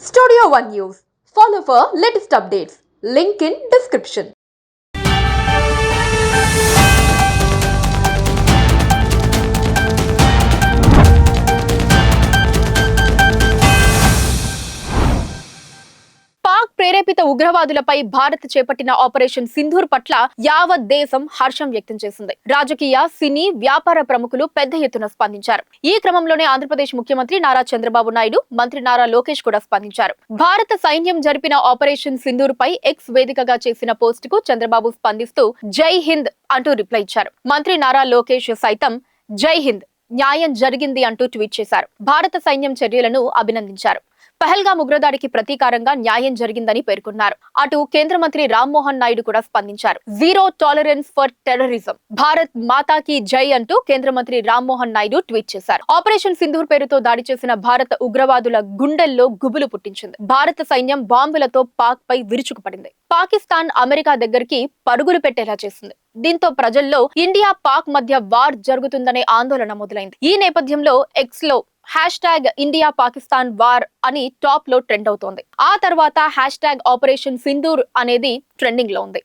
Studio One News. Follow for latest updates. Link in description. Pak ప్రేరేపిత ఉగ్రవాదులపై భారత్ చేపట్టిన operation Sindoor పట్ల యావత్ దేశం హర్షం వ్యక్తం చేసింది. రాజకీయ, సినీ, వ్యాపార ప్రముఖులు పెద్ద ఎత్తున స్పందించారు. ఈ క్రమంలోనే ఆంధ్రప్రదేశ్ ముఖ్యమంత్రి నారా చంద్రబాబు నాయుడు, మంత్రి నారా లోకేష్ కూడా స్పందించారు. భారత సైన్యం జరిపిన ఆపరేషన్ సింధూర్ పై ఎక్స్ వేదికగా చేసిన పోస్ట్ కు చంద్రబాబు స్పందిస్తూ జై హింద్ అంటూ రిప్లై ఇచ్చారు. మంత్రి నారా లోకేష్ సైతం జై హింద్, న్యాయం జరిగింది అంటూ ట్వీట్ చేశారు. భారత సైన్యం చర్యలను అభినందించారు. పహల్గామ్ ఉగ్రదాడికి ప్రతీకారంగా న్యాయం జరిగిందని పేర్కొన్నారు. అటు కేంద్ర మంత్రి రామ్మోహన్ నాయుడు కూడా స్పందించారు. Zero tolerance for terrorism, Bharat మాతాకి జై అంటూ కేంద్ర మంత్రి రామ్మోహన్ నాయుడు ట్వీట్ చేశారు. ఆపరేషన్ సింధూర్ పేరుతో దాడి చేసిన భారత ఉగ్రవాదుల గుండెల్లో గుబులు పుట్టించింది. భారత సైన్యం బాంబులతో పాక్ పై విరుచుకుపడింది. పాకిస్తాన్ అమెరికా దగ్గరికి పరుగులు పెట్టేలా చేసింది. దీంతో ప్రజల్లో ఇండియా పాక్ మధ్య వార్ జరుగుతుందనే ఆందోళన మొదలైంది. ఈ నేపథ్యంలో ఎక్స్ లో #ఇండియా పాకిస్తాన్ వార్ అని టాప్ లో ట్రెండ్ అవుతోంది. ఆ తర్వాత #ఆపరేషన్ సింధూర్ అనేది ట్రెండింగ్ లో ఉంది.